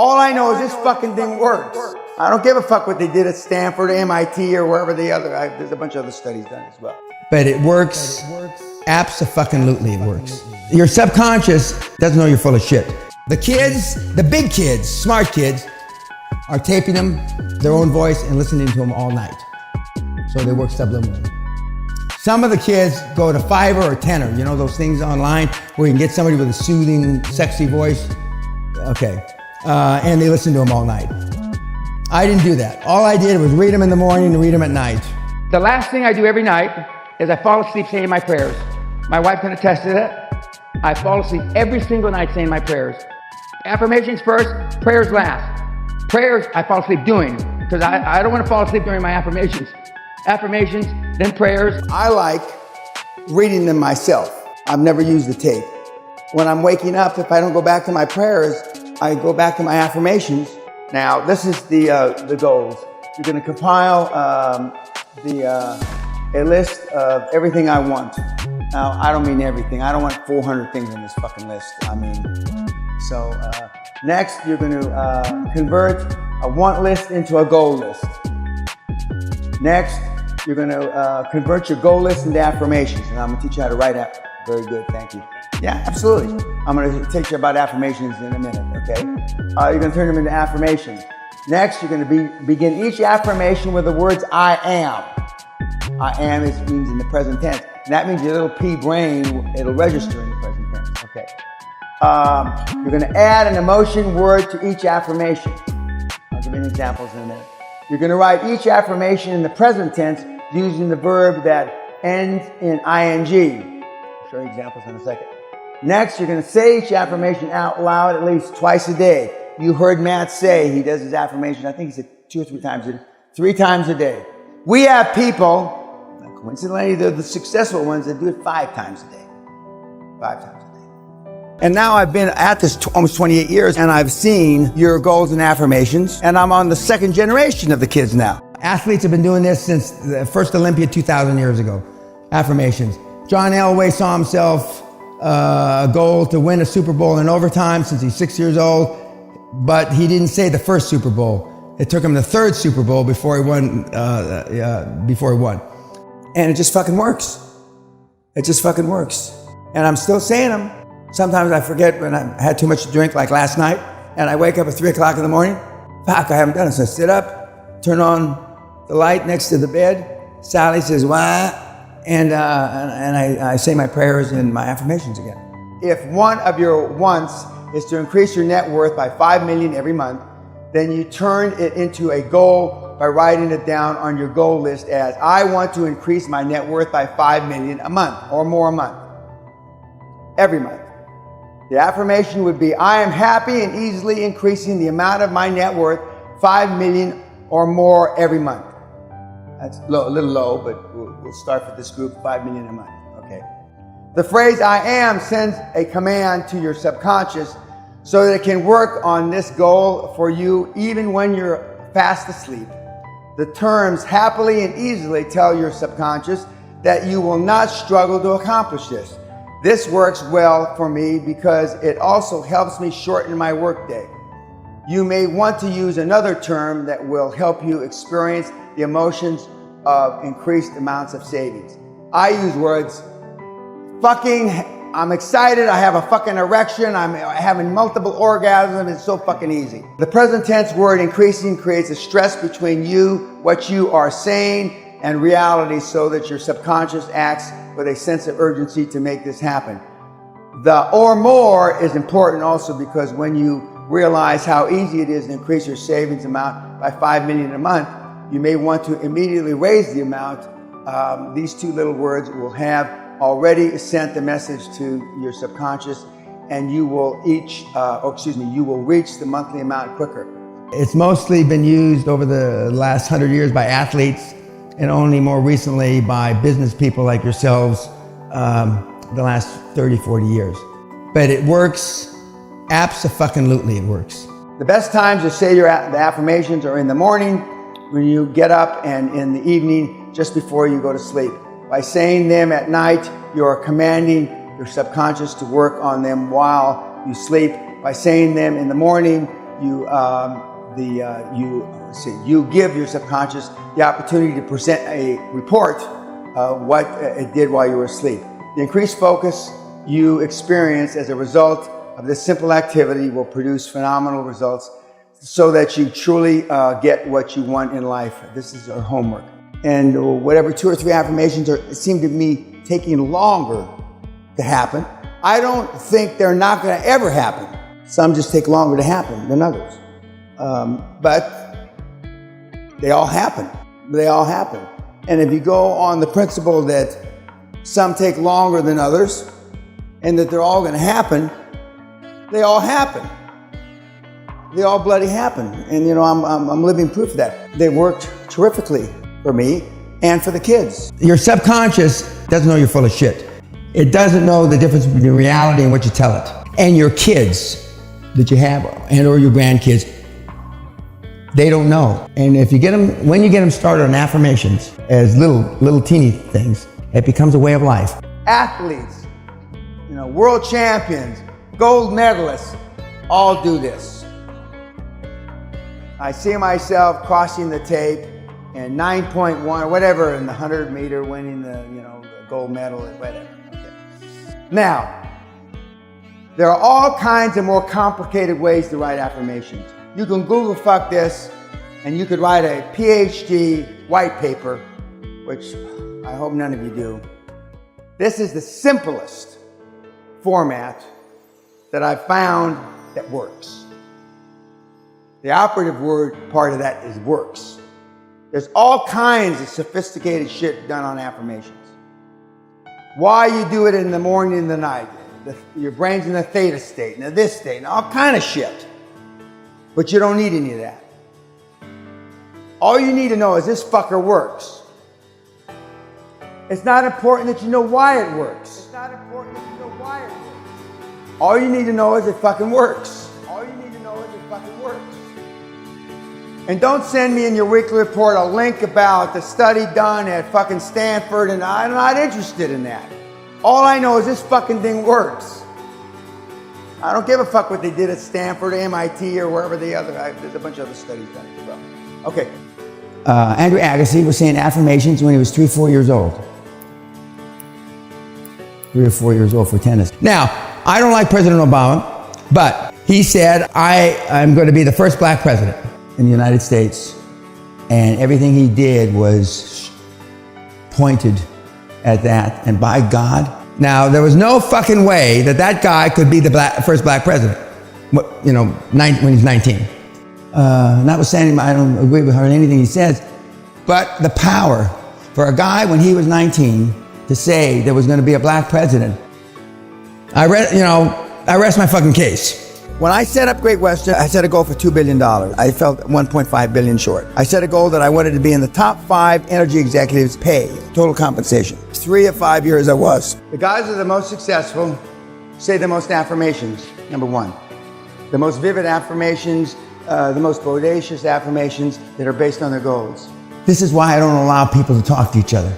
All I know is this fucking thing works. I don't give a fuck what they did at Stanford, MIT, or wherever there's a bunch of other studies done as well. But it works. Abso-fucking-lutely it works. Your subconscious doesn't know you're full of shit. The kids, the big kids, smart kids, are taping them, their own voice, and listening to them all night. So they work subliminally. Some of the kids go to Fiverr or Tenor, you know those things online where you can get somebody with a soothing, sexy voice? Okay. And they listen to them all night. I didn't do that. All I did was read them in the morning and read them at night. The last thing I do every night is I fall asleep saying my prayers. My wife can attest to that. I fall asleep every single night saying my prayers. Affirmations first, prayers last. Prayers, I fall asleep doing, because I don't want to fall asleep during my affirmations. Affirmations, then prayers. I like reading them myself. I've never used the tape. When I'm waking up, if I don't go back to my prayers, I go back to my affirmations. Now, this is the goals. You're going to compile a list of everything I want. Now, I don't mean everything. I don't want 400 things on this fucking list. So next, you're going to convert a want list into a goal list. Next, you're going to convert your goal list into affirmations. And I'm going to teach you how to write that. Very good, thank you. Yeah, absolutely. I'm going to teach you about affirmations in a minute, okay? You're going to turn them into affirmations. Next, you're going to begin each affirmation with the words, I am. I am means in the present tense. And that means your little pea brain, it'll register in the present tense, okay? You're going to add an emotion word to each affirmation. I'll give you examples in a minute. You're going to write each affirmation in the present tense using the verb that ends in ing. I'll show you examples in a second. Next, you're going to say each affirmation out loud at least twice a day. You heard Matt say he does his affirmation, I think he said 2 or 3 times, 3 times a day. We have people, coincidentally, they're the successful ones that do it 5 times a day. 5 times a day. And now I've been at this almost 28 years, and I've seen your goals and affirmations, and I'm on the 2nd generation of the kids now. Athletes have been doing this since the first Olympiad 2,000 years ago. Affirmations. John Elway saw himself a goal to win a Super Bowl in overtime since he's 6 years old, but he didn't say the first Super Bowl. It took him the 3rd Super Bowl before he won. And it just fucking works. It just fucking works. And I'm still saying them. Sometimes I forget when I had too much to drink, like last night, and I wake up at 3 o'clock in the morning. Fuck, I haven't done it. So I sit up, turn on the light next to the bed. Sally says, why? And I say my prayers and my affirmations again. If one of your wants is to increase your net worth by 5 million every month, then you turn it into a goal by writing it down on your goal list as, I want to increase my net worth by 5 million a month or more a month. Every month. The affirmation would be, I am happy and easily increasing the amount of my net worth 5 million or more every month. That's a little low, but we'll start with this group, 5 million a month, okay? The phrase I am sends a command to your subconscious so that it can work on this goal for you even when you're fast asleep. The terms happily and easily tell your subconscious that you will not struggle to accomplish this. This works well for me because it also helps me shorten my workday. You may want to use another term that will help you experience the emotions of increased amounts of savings. I use words, fucking, I'm excited, I have a fucking erection, I'm having multiple orgasms, it's so fucking easy. The present tense word increasing creates a stress between you, what you are saying, and reality so that your subconscious acts with a sense of urgency to make this happen. The or more is important also because when you realize how easy it is to increase your savings amount by 5 million a month, you may want to immediately raise the amount. These 2 little words will have already sent the message to your subconscious, and you will you will reach the monthly amount quicker. It's mostly been used over the last 100 years by athletes and only more recently by business people like yourselves the last 30, 40 years. But it works, abso-fucking-lutely it works. The best times to say the affirmations are in the morning, when you get up, and in the evening, just before you go to sleep. By saying them at night, you're commanding your subconscious to work on them while you sleep. By saying them in the morning, you give your subconscious the opportunity to present a report of what it did while you were asleep. The increased focus you experience as a result of this simple activity will produce phenomenal results so that you truly get what you want in life. This is our homework. And whatever 2 or 3 affirmations seem to me taking longer to happen, I don't think they're not going to ever happen. Some just take longer to happen than others. But they all happen. They all happen. And if you go on the principle that some take longer than others and that they're all going to happen, they all happen. They all bloody happen. And you know, I'm living proof of that. They worked terrifically for me and for the kids. Your subconscious doesn't know you're full of shit. It doesn't know the difference between reality and what you tell it. And your kids that you have and or your grandkids, they don't know. And if you get them, when you get them started on affirmations as little teeny things, it becomes a way of life. Athletes, you know, world champions, gold medalists, all do this. I see myself crossing the tape and 9.1 or whatever in the 100-meter, winning the gold medal or whatever. Okay. Now, there are all kinds of more complicated ways to write affirmations. You can Google fuck this, and you could write a PhD white paper, which I hope none of you do. This is the simplest format that I've found that works. The operative word part of that is works. There's all kinds of sophisticated shit done on affirmations. Why you do it in the morning and the night. Your brain's in the theta state, and this state, and all kind of shit. But you don't need any of that. All you need to know is this fucker works. It's not important that you know why it works. It's not important that you know why it works. All you need to know is it fucking works. All you need to know is it fucking works. And don't send me in your weekly report a link about the study done at fucking Stanford, and I'm not interested in that. All I know is this fucking thing works. I don't give a fuck what they did at Stanford, MIT, or wherever there's a bunch of other studies done as well. Okay. Andrew Agassi was saying affirmations when he was 3 or 4 years old. 3 or 4 years old for tennis. Now, I don't like President Obama, but he said, I'm going to be the first black president in the United States. And everything he did was pointed at that. And by God, now there was no fucking way that guy could be the first black president, when he's 19. Notwithstanding, I don't agree with anything he says, but the power for a guy when he was 19 to say there was going to be a black president, I rest my fucking case. When I set up Great Western, I set a goal for $2 billion. I felt $1.5 billion short. I set a goal that I wanted to be in the top 5 energy executives pay, total compensation. 3 of 5 years I was. The guys that are the most successful say the most affirmations, number 1. The most vivid affirmations, the most bodacious affirmations that are based on their goals. This is why I don't allow people to talk to each other.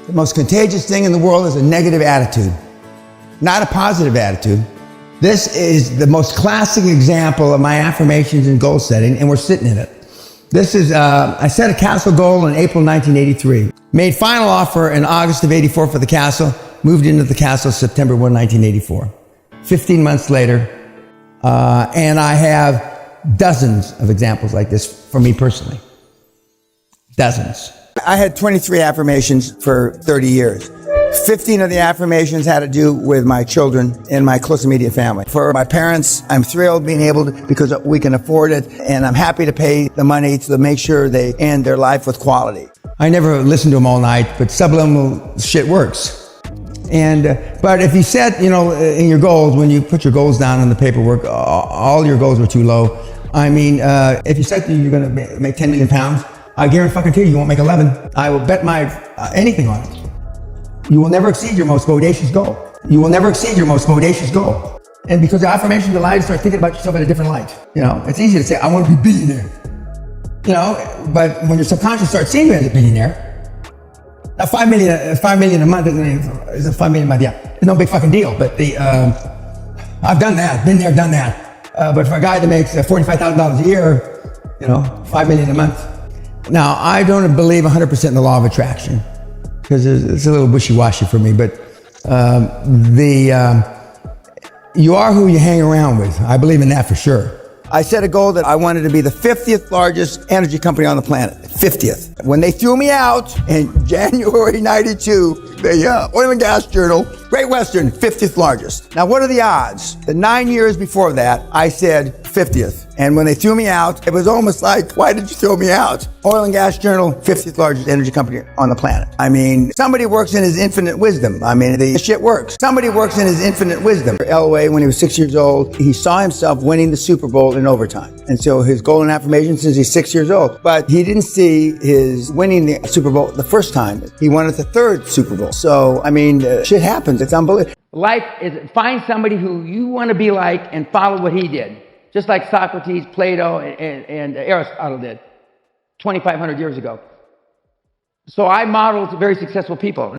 The most contagious thing in the world is a negative attitude, not a positive attitude. This is the most classic example of my affirmations and goal setting, and we're sitting in it. This is, I set a castle goal in April 1983. Made final offer in August of 84 for the castle, moved into the castle September 1, 1984. 15 months later, and I have dozens of examples like this for me personally. Dozens. I had 23 affirmations for 30 years. 15 of the affirmations had to do with my children and my close immediate family. For my parents, I'm thrilled being able to, because we can afford it, and I'm happy to pay the money to make sure they end their life with quality. I never listen to them all night, but subliminal shit works. And but if you set, in your goals, when you put your goals down in the paperwork, all your goals were too low. I mean, if you said you're going to make 10 million pounds, I guarantee you won't make 11. I will bet my anything on it. You will never exceed your most bodacious goal. You will never exceed your most bodacious goal. And because the affirmations allow you to start thinking about yourself in a different light. It's easy to say, I want to be a billionaire. But when your subconscious starts seeing you as a billionaire, now 5 million a month is a 5 million a month, yeah. It's no big fucking deal, but I've done that, been there, done that. But for a guy that makes $45,000 a year, $5 million a month. Now, I don't believe 100% in the law of attraction because it's a little wishy-washy for me, but you are who you hang around with. I believe in that for sure. I set a goal that I wanted to be the 50th largest energy company on the planet. 50th. When they threw me out in January 92, the Oil and Gas Journal, Great Western, 50th largest. Now, what are the odds? The 9 years before that, I said 50th. And when they threw me out, it was almost like, why did you throw me out? Oil and Gas Journal, 50th largest energy company on the planet. I mean, somebody works in his infinite wisdom. I mean, the shit works. Somebody works in his infinite wisdom. Elway, when he was 6 years old, he saw himself winning the Super Bowl in overtime. And so his goal in affirmation since he's 6 years old. But he didn't see his winning the Super Bowl the first time. He won it the third Super Bowl. So, I mean, shit happens. It's unbelievable. Life is find somebody who you want to be like and follow what he did. Just like Socrates, Plato, and Aristotle did 2,500 years ago. So I modeled very successful people.